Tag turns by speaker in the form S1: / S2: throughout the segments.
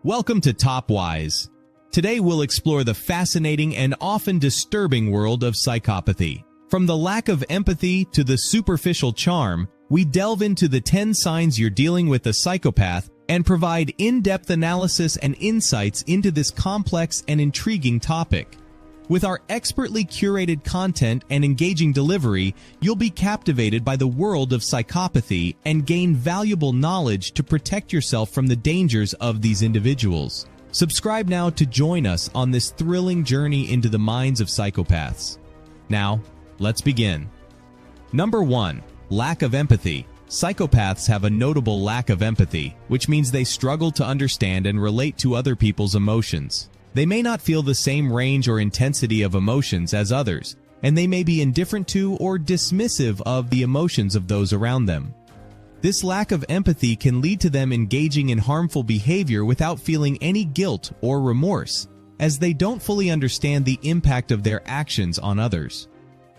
S1: Welcome to TopWise. Today we'll explore the fascinating and often disturbing world of psychopathy. From the lack of empathy to the superficial charm, we delve into the 10 signs you're dealing with a psychopath and provide in-depth analysis and insights into this complex and intriguing topic. With our expertly curated content and engaging delivery, you'll be captivated by the world of psychopathy and gain valuable knowledge to protect yourself from the dangers of these individuals. Subscribe now to join us on this thrilling journey into the minds of psychopaths. Now, let's begin. Number 1. Lack of empathy. Psychopaths have a notable lack of empathy, which means they struggle to understand and relate to other people's emotions. They may not feel the same range or intensity of emotions as others, and they may be indifferent to or dismissive of the emotions of those around them. This lack of empathy can lead to them engaging in harmful behavior without feeling any guilt or remorse, as they don't fully understand the impact of their actions on others.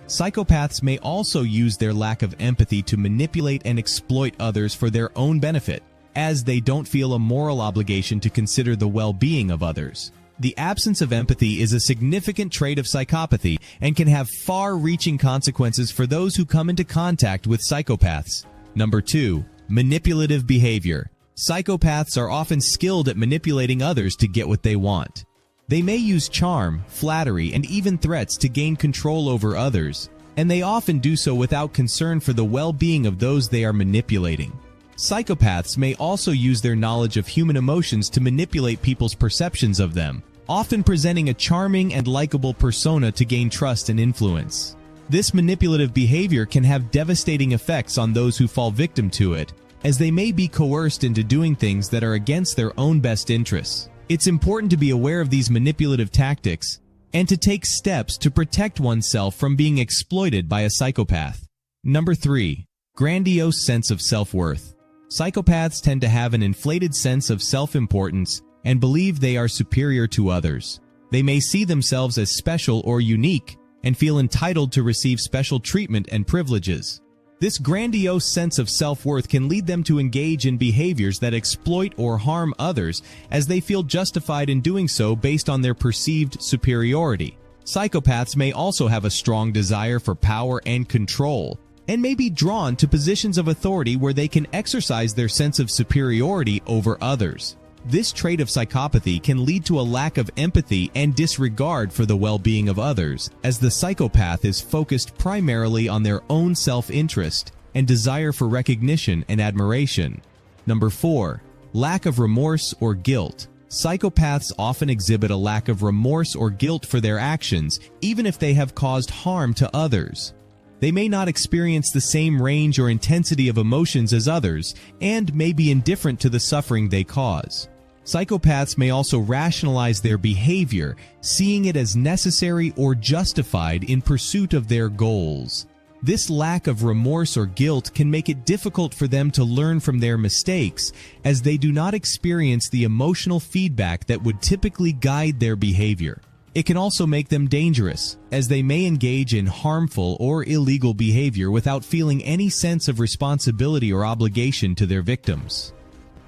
S1: Psychopaths may also use their lack of empathy to manipulate and exploit others for their own benefit, as they don't feel a moral obligation to consider the well-being of others. The absence of empathy is a significant trait of psychopathy and can have far-reaching consequences for those who come into contact with psychopaths. Number 2. Manipulative behavior. Psychopaths are often skilled at manipulating others to get what they want. They may use charm, flattery, and even threats to gain control over others, and they often do so without concern for the well-being of those they are manipulating. Psychopaths may also use their knowledge of human emotions to manipulate people's perceptions of them, often presenting a charming and likable persona to gain trust and influence. This manipulative behavior can have devastating effects on those who fall victim to it, as they may be coerced into doing things that are against their own best interests. It's important to be aware of these manipulative tactics and to take steps to protect oneself from being exploited by a psychopath. Number 3. Grandiose sense of self-worth. Psychopaths tend to have an inflated sense of self-importance and believe they are superior to others. They may see themselves as special or unique and feel entitled to receive special treatment and privileges. This grandiose sense of self-worth can lead them to engage in behaviors that exploit or harm others, as they feel justified in doing so based on their perceived superiority. Psychopaths may also have a strong desire for power and control, and may be drawn to positions of authority where they can exercise their sense of superiority over others. This trait of psychopathy can lead to a lack of empathy and disregard for the well-being of others, as the psychopath is focused primarily on their own self-interest and desire for recognition and admiration. Number 4. Lack of remorse or guilt. Psychopaths often exhibit a lack of remorse or guilt for their actions, even if they have caused harm to others. They may not experience the same range or intensity of emotions as others, and may be indifferent to the suffering they cause. Psychopaths may also rationalize their behavior, seeing it as necessary or justified in pursuit of their goals. This lack of remorse or guilt can make it difficult for them to learn from their mistakes, as they do not experience the emotional feedback that would typically guide their behavior. It can also make them dangerous, as they may engage in harmful or illegal behavior without feeling any sense of responsibility or obligation to their victims.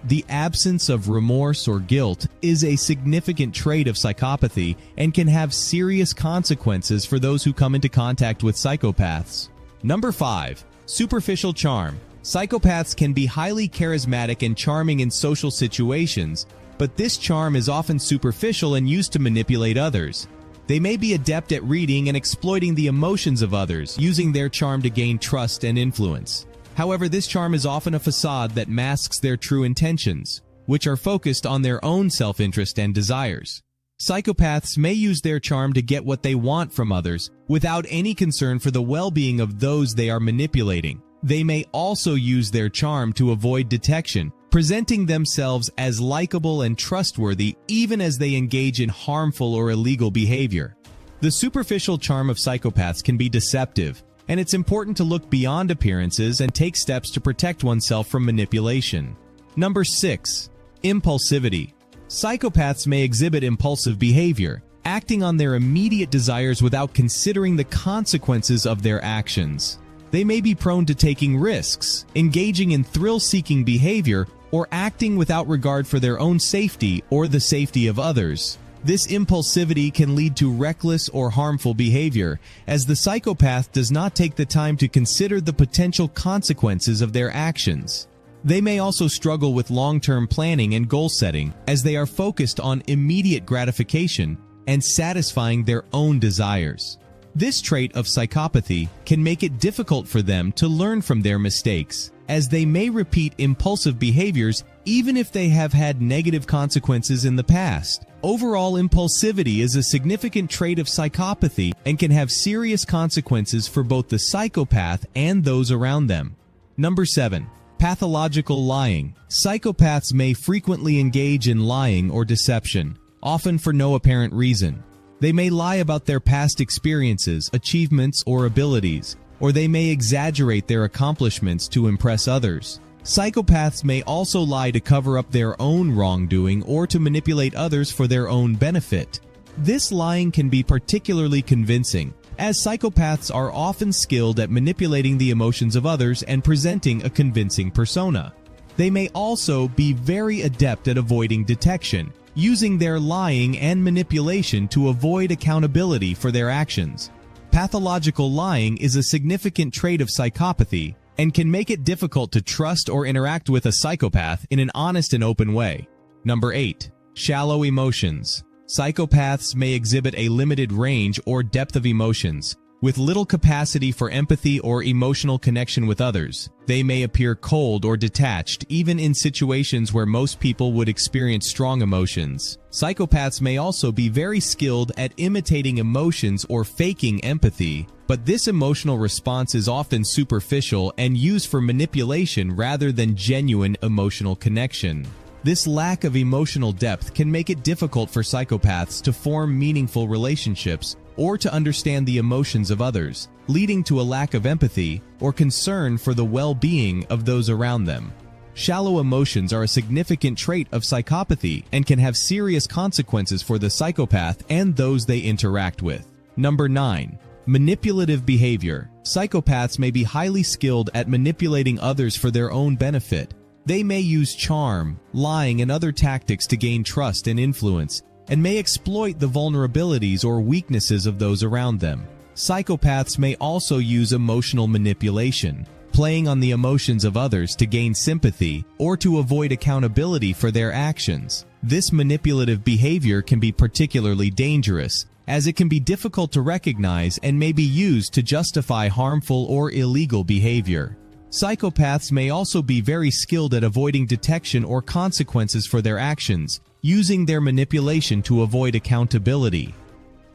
S1: The absence of remorse or guilt is a significant trait of psychopathy and can have serious consequences for those who come into contact with psychopaths. Number 5. Superficial charm. Psychopaths can be highly charismatic and charming in social situations, but this charm is often superficial and used to manipulate others. They may be adept at reading and exploiting the emotions of others, using their charm to gain trust and influence. However, this charm is often a facade that masks their true intentions, which are focused on their own self-interest and desires. Psychopaths may use their charm to get what they want from others, without any concern for the well-being of those they are manipulating. They may also use their charm to avoid detection, presenting themselves as likable and trustworthy even as they engage in harmful or illegal behavior. The superficial charm of psychopaths can be deceptive, and it's important to look beyond appearances and take steps to protect oneself from manipulation. Number 6. Impulsivity. Psychopaths may exhibit impulsive behavior, acting on their immediate desires without considering the consequences of their actions. They may be prone to taking risks, engaging in thrill-seeking behavior, or acting without regard for their own safety or the safety of others. This impulsivity can lead to reckless or harmful behavior, as the psychopath does not take the time to consider the potential consequences of their actions. They may also struggle with long-term planning and goal setting, as they are focused on immediate gratification and satisfying their own desires. This trait of psychopathy can make it difficult for them to learn from their mistakes, as they may repeat impulsive behaviors even if they have had negative consequences in the past. Overall, impulsivity is a significant trait of psychopathy and can have serious consequences for both the psychopath and those around them. Number 7. Pathological lying. Psychopaths may frequently engage in lying or deception, often for no apparent reason. They may lie about their past experiences, achievements, or abilities, or they may exaggerate their accomplishments to impress others. Psychopaths may also lie to cover up their own wrongdoing or to manipulate others for their own benefit. This lying can be particularly convincing, as psychopaths are often skilled at manipulating the emotions of others and presenting a convincing persona. They may also be very adept at avoiding detection, using their lying and manipulation to avoid accountability for their actions. Pathological lying is a significant trait of psychopathy and can make it difficult to trust or interact with a psychopath in an honest and open way. Number 8. Shallow emotions. Psychopaths may exhibit a limited range or depth of emotions, with little capacity for empathy or emotional connection with others. They may appear cold or detached, even in situations where most people would experience strong emotions. Psychopaths may also be very skilled at imitating emotions or faking empathy, but this emotional response is often superficial and used for manipulation rather than genuine emotional connection. This lack of emotional depth can make it difficult for psychopaths to form meaningful relationships or to understand the emotions of others, leading to a lack of empathy or concern for the well-being of those around them. Shallow emotions are a significant trait of psychopathy and can have serious consequences for the psychopath and those they interact with. Number 9. Manipulative behavior. Psychopaths may be highly skilled at manipulating others for their own benefit. They may use charm, lying, and other tactics to gain trust and influence, and may exploit the vulnerabilities or weaknesses of those around them. Psychopaths may also use emotional manipulation, playing on the emotions of others to gain sympathy or to avoid accountability for their actions. This manipulative behavior can be particularly dangerous, as it can be difficult to recognize and may be used to justify harmful or illegal behavior. Psychopaths may also be very skilled at avoiding detection or consequences for their actions, using their manipulation to avoid accountability.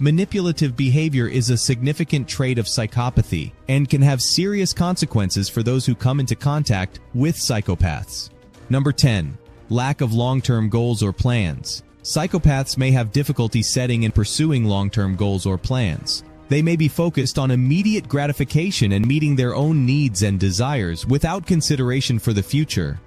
S1: Manipulative behavior is a significant trait of psychopathy and can have serious consequences for those who come into contact with psychopaths. Number 10. Lack of long-term goals or plans. Psychopaths may have difficulty setting and pursuing long-term goals or plans. They may be focused on immediate gratification and meeting their own needs and desires without consideration for the future.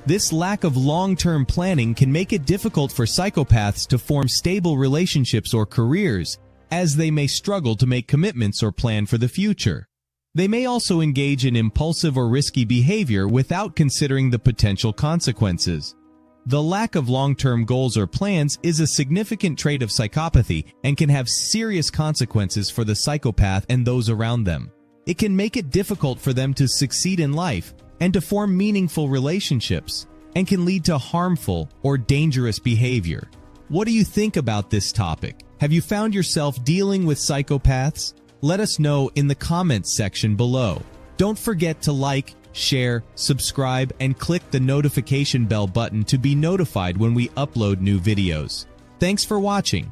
S1: This lack of long-term planning can make it difficult for psychopaths to form stable relationships or careers, as they may struggle to make commitments or plan for the future. They may also engage in impulsive or risky behavior without considering the potential consequences. The lack of long-term goals or plans is a significant trait of psychopathy and can have serious consequences for the psychopath and those around them. It can make it difficult for them to succeed in life and to form meaningful relationships, and can lead to harmful or dangerous behavior. What do you think about this topic? Have you found yourself dealing with psychopaths? Let us know in the comments section below. Don't forget to like, share, subscribe, and click the notification bell button to be notified when we upload new videos. Thanks for watching.